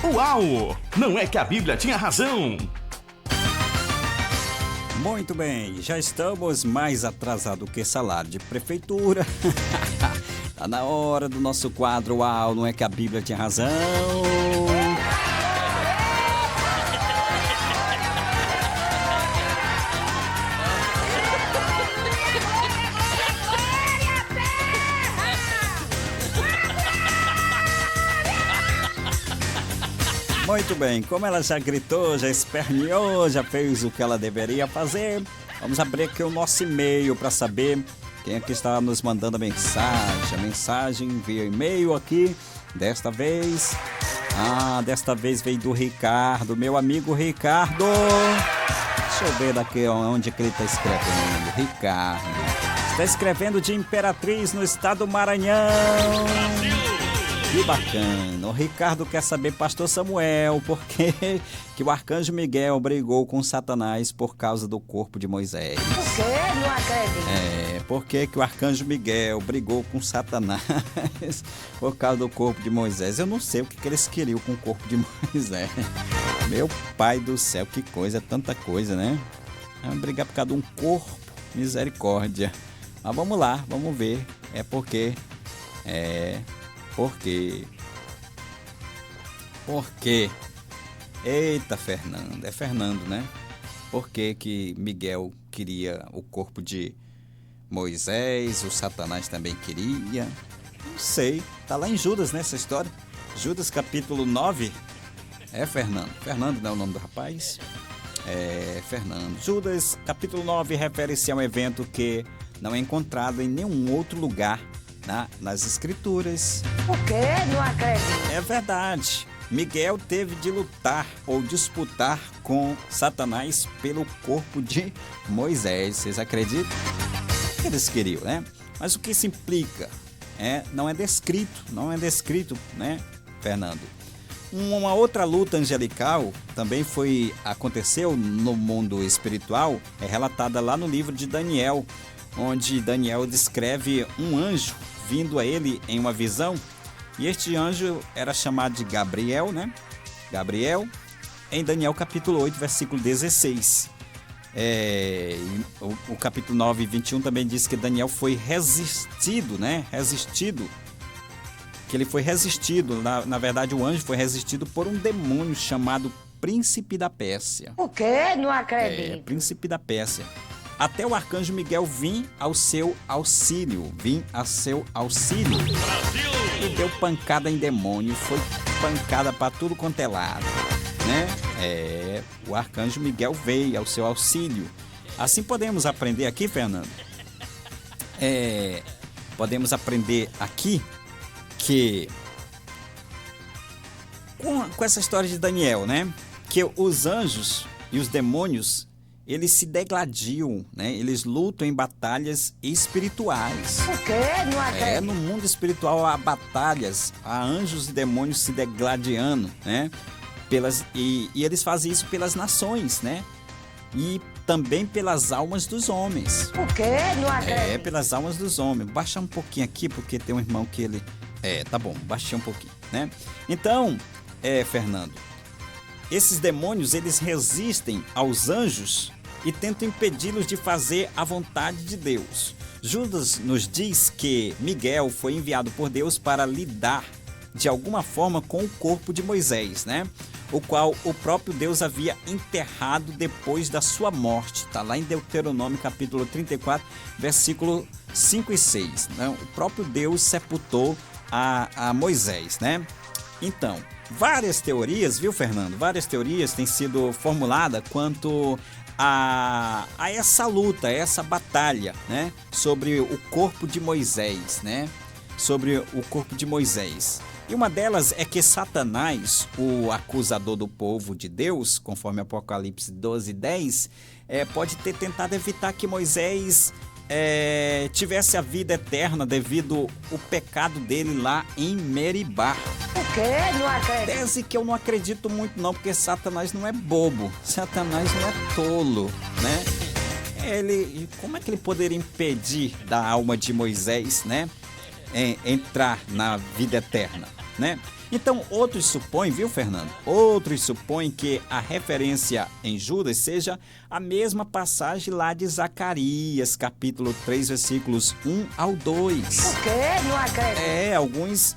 Uau! Não é que a Bíblia tinha razão? Muito bem, já estamos mais atrasados que salário de prefeitura. Tá na hora do nosso quadro Uau, não é que a Bíblia tinha razão? Muito bem, como ela já gritou, já esperneou, já fez o que ela deveria fazer, vamos abrir aqui o nosso e-mail para saber quem é que está nos mandando a mensagem. A mensagem via e-mail aqui, desta vez veio do Ricardo, meu amigo Ricardo. Deixa eu ver daqui onde que ele está escrevendo. Ricardo, está escrevendo de Imperatriz, no estado do Maranhão. Que bacana. O Ricardo quer saber, pastor Samuel, por que o arcanjo Miguel brigou com Satanás por causa do corpo de Moisés? Por quê? Não acredito. Por que o arcanjo Miguel brigou com Satanás por causa do corpo de Moisés? Eu não sei o que eles queriam com o corpo de Moisés. Meu pai do céu, que coisa, tanta coisa, né? Vamos brigar por causa de um corpo, misericórdia. Mas vamos lá, vamos ver. Por quê? Eita, Fernando. É Fernando, né? Por que Miguel queria o corpo de Moisés, o Satanás também queria? Não sei. Tá lá em Judas, né, essa história? Judas capítulo 9. Fernando. Fernando não é o nome do rapaz? Fernando. Judas capítulo 9 refere-se a um evento que não é encontrado em nenhum outro lugar nas escrituras. Por quê? Não acredito. É verdade. Miguel teve de lutar ou disputar com Satanás pelo corpo de Moisés. Vocês acreditam? O que eles queriam, né? Mas o que isso implica? Não é descrito, né, Fernando? Uma outra luta angelical também aconteceu no mundo espiritual, é relatada lá no livro de Daniel, onde Daniel descreve um anjo vindo a ele em uma visão, e este anjo era chamado de Gabriel, né? Gabriel, em Daniel capítulo 8, versículo 16. O capítulo 9, 21 também diz que Daniel foi resistido, né? Que ele foi resistido, na verdade o anjo foi resistido por um demônio chamado Príncipe da Pérsia. Por quê? Não acredito. Príncipe da Pérsia. Até o arcanjo Miguel vir a seu auxílio. Brasil! E deu pancada em demônio, foi pancada para tudo quanto é lado, né? O arcanjo Miguel veio ao seu auxílio. Assim podemos aprender aqui, Fernando? Podemos aprender aqui que com essa história de Daniel, né? Que os anjos e os demônios, eles se degladiam, né? Eles lutam em batalhas espirituais. Por quê? Não acredito. No mundo espiritual há batalhas, há anjos e demônios se degladiando, né? E eles fazem isso pelas nações, né? E também pelas almas dos homens. Por quê? Não acredito. Pelas almas dos homens. Baixar um pouquinho aqui, porque tem um irmão que ele... tá bom, baixei um pouquinho, né? Então, Fernando, esses demônios, eles resistem aos anjos e tentam impedi-los de fazer a vontade de Deus. Judas nos diz que Miguel foi enviado por Deus para lidar de alguma forma com o corpo de Moisés, né? O qual o próprio Deus havia enterrado depois da sua morte. Está lá em Deuteronômio capítulo 34, versículo 5 e 6. Né? O próprio Deus sepultou a Moisés, né? Então, várias teorias, viu, Fernando? Várias teorias têm sido formuladas quanto a essa luta, a essa batalha, né? Sobre o corpo de Moisés, né? Sobre o corpo de Moisés. E uma delas é que Satanás, o acusador do povo de Deus, conforme Apocalipse 12:10, pode ter tentado evitar que Moisés tivesse a vida eterna devido ao pecado dele lá em Meribá. Por quê? Não acredito. Tese que eu não acredito muito não, porque Satanás não é bobo, Satanás não é tolo, né? Como é que ele poderia impedir da alma de Moisés, né, entrar na vida eterna, né? Então, outros supõem, viu, Fernando? Outros supõem que a referência em Judas seja a mesma passagem lá de Zacarias, capítulo 3, versículos 1 ao 2. O quê? Não acredito. Alguns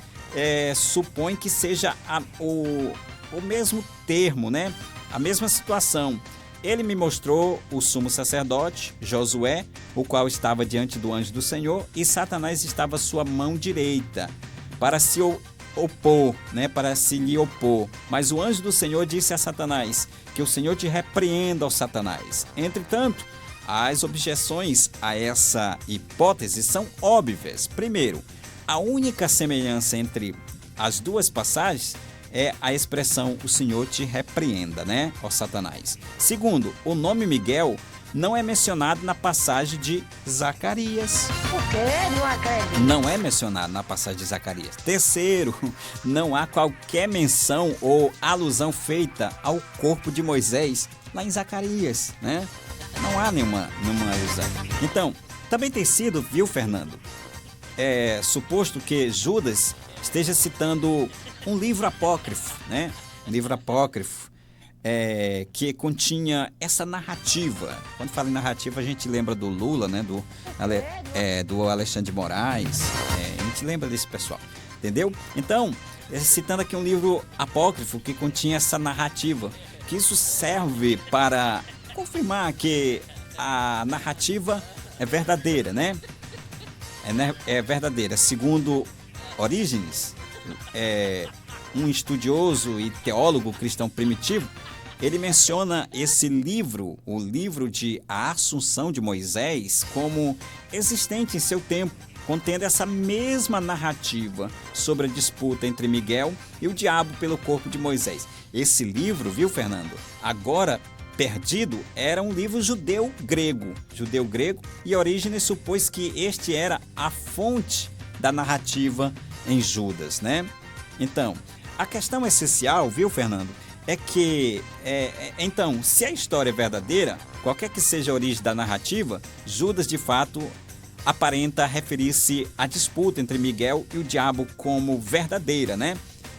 supõem que seja o mesmo termo, né? A mesma situação. Ele me mostrou o sumo sacerdote, Josué, o qual estava diante do anjo do Senhor, e Satanás estava à sua mão direita, para se opor, né? Para se lhe opor. Mas o anjo do Senhor disse a Satanás, que o Senhor te repreenda, ó Satanás. Entretanto, as objeções a essa hipótese são óbvias. Primeiro, a única semelhança entre as duas passagens é a expressão o Senhor te repreenda, né, ó Satanás. Segundo, o nome Miguel não é mencionado na passagem de Zacarias. O quê? Não acredito. Não é mencionado na passagem de Zacarias. Terceiro, não há qualquer menção ou alusão feita ao corpo de Moisés lá em Zacarias, né? Não há nenhuma alusão. Então, também tem sido, viu, Fernando, suposto que Judas esteja citando um livro apócrifo, né? Um livro apócrifo que continha essa narrativa. Quando fala em narrativa, a gente lembra do Lula, né? Do Alexandre de Moraes. A gente lembra desse pessoal, entendeu? Então, citando aqui um livro apócrifo que continha essa narrativa, que isso serve para confirmar que a narrativa é verdadeira, né? É verdadeira. Segundo Orígenes, um estudioso e teólogo cristão primitivo, ele menciona esse livro, o livro de A Assunção de Moisés, como existente em seu tempo, contendo essa mesma narrativa sobre a disputa entre Miguel e o diabo pelo corpo de Moisés. Esse livro, viu, Fernando, agora perdido, era um livro judeu-grego, e Orígenes supôs que este era a fonte da narrativa em Judas, né? Então, a questão essencial, viu, Fernando, é que, então, se a história é verdadeira, qualquer que seja a origem da narrativa, Judas, de fato, aparenta referir-se à disputa entre Miguel e o diabo como verdadeira, né?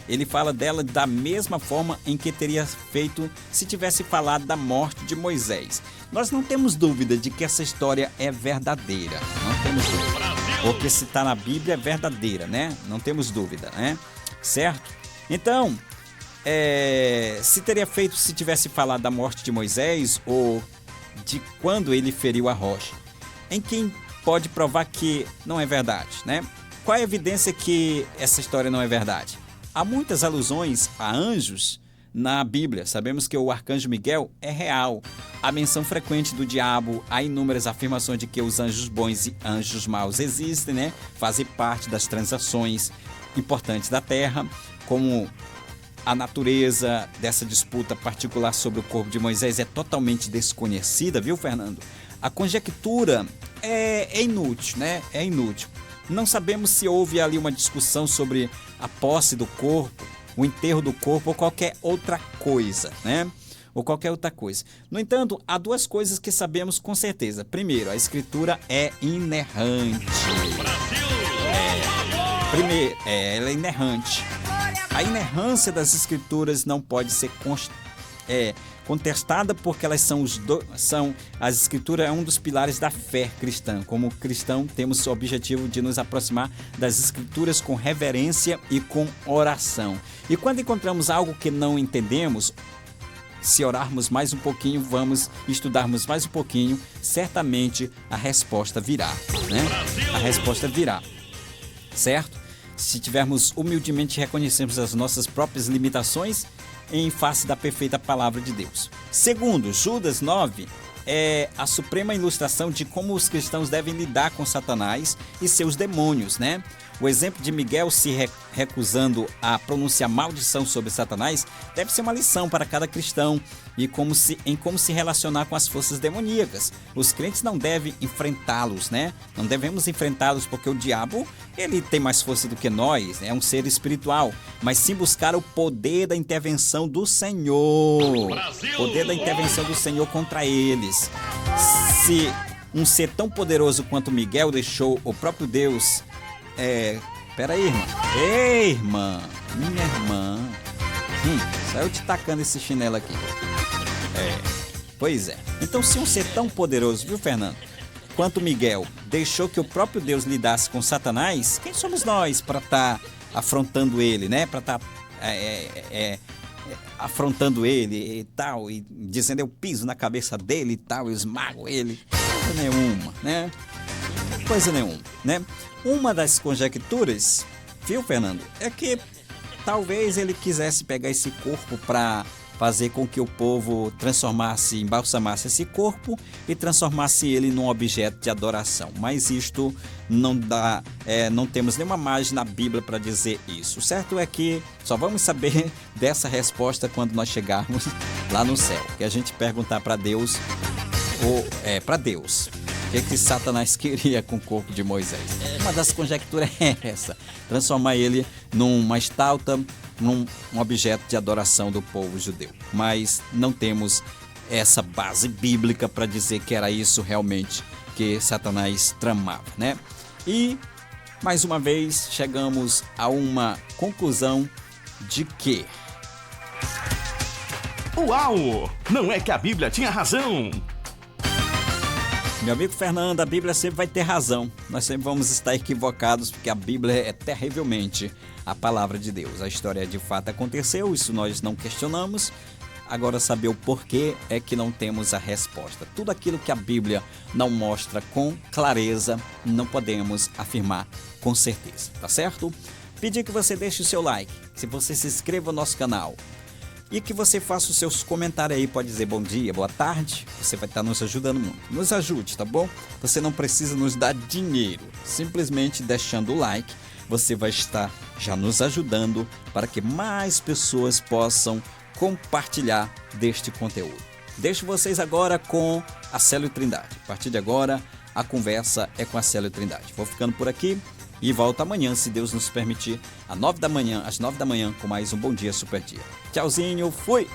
Ele fala dela da mesma forma em que teria feito se tivesse falado da morte de Moisés. Nós não temos dúvida de que essa história é verdadeira. Não temos dúvida. Porque se está na Bíblia é verdadeira, né? Não temos dúvida, né? Certo? Então, se teria feito se tivesse falado da morte de Moisés ou de quando ele feriu a rocha. Em quem pode provar que não é verdade, né? Qual é a evidência que essa história não é verdade? Há muitas alusões a anjos na Bíblia. Sabemos que o arcanjo Miguel é real. Há menção frequente do diabo, há inúmeras afirmações de que os anjos bons e anjos maus existem, né? Fazem parte das transações importantes da Terra, como a natureza dessa disputa particular sobre o corpo de Moisés é totalmente desconhecida, viu, Fernando? A conjectura é inútil, né? É inútil. Não sabemos se houve ali uma discussão sobre a posse do corpo, o enterro do corpo ou qualquer outra coisa, né? Ou qualquer outra coisa. No entanto, há duas coisas que sabemos com certeza. Primeiro, a escritura é inerrante. Primeiro, ela é inerrante. A inerrância das escrituras não pode ser contestada porque elas as escrituras é um dos pilares da fé cristã. Como cristão, temos o objetivo de nos aproximar das escrituras com reverência e com oração. E quando encontramos algo que não entendemos, se orarmos mais um pouquinho, vamos estudarmos mais um pouquinho, certamente a resposta virá, né? A resposta virá, certo? Se tivermos humildemente reconhecermos as nossas próprias limitações em face da perfeita palavra de Deus. Segundo, Judas 9 é a suprema ilustração de como os cristãos devem lidar com Satanás e seus demônios, né? O exemplo de Miguel se recusando a pronunciar maldição sobre Satanás deve ser uma lição para cada cristão em como se relacionar com as forças demoníacas. Os crentes não devem enfrentá-los, né? Não devemos enfrentá-los porque o diabo, ele tem mais força do que nós, é um ser espiritual, mas sim buscar o poder da intervenção do Senhor. Poder da intervenção do Senhor contra eles. Se um ser tão poderoso quanto Miguel deixou o próprio Deus... Peraí, irmã. Ei, irmã. Minha irmã. Saiu te tacando esse chinelo aqui. Pois é. Então, se um ser tão poderoso, viu, Fernando, quanto Miguel deixou que o próprio Deus lidasse com Satanás, quem somos nós para estar afrontando ele, né? Para estar afrontando ele e tal, e dizendo eu piso na cabeça dele e tal, eu esmago ele. Coisa nenhuma, né? Coisa nenhuma, né? Uma das conjecturas, viu, Fernando, é que talvez ele quisesse pegar esse corpo para fazer com que o povo embalsamasse esse corpo e transformasse ele num objeto de adoração. Mas isto não dá, não temos nenhuma margem na Bíblia para dizer isso. O certo é que só vamos saber dessa resposta quando nós chegarmos lá no céu, que a gente perguntar para Deus, para Deus, o que Satanás queria com o corpo de Moisés. Uma das conjecturas é essa, transformar ele numa estátua, num objeto de adoração do povo judeu. Mas não temos essa base bíblica para dizer que era isso realmente que Satanás tramava, né? E, mais uma vez, chegamos a uma conclusão de que... Uau! Não é que a Bíblia tinha razão? Meu amigo Fernando, a Bíblia sempre vai ter razão. Nós sempre vamos estar equivocados, porque a Bíblia é terrivelmente a palavra de Deus. A história de fato aconteceu, isso nós não questionamos. Agora, saber o porquê é que não temos a resposta. Tudo aquilo que a Bíblia não mostra com clareza, não podemos afirmar com certeza, tá certo? Pedir que você deixe o seu like, se você se inscreva no nosso canal. E que você faça os seus comentários aí, pode dizer bom dia, boa tarde, você vai estar nos ajudando muito. Nos ajude, tá bom? Você não precisa nos dar dinheiro, simplesmente deixando o like, você vai estar já nos ajudando para que mais pessoas possam compartilhar deste conteúdo. Deixo vocês agora com a Célio Trindade. A partir de agora, a conversa é com a Célio Trindade. Vou ficando por aqui e volto amanhã, se Deus nos permitir, às 9 da manhã, com mais um Bom Dia Super Dia. Tchauzinho, fui!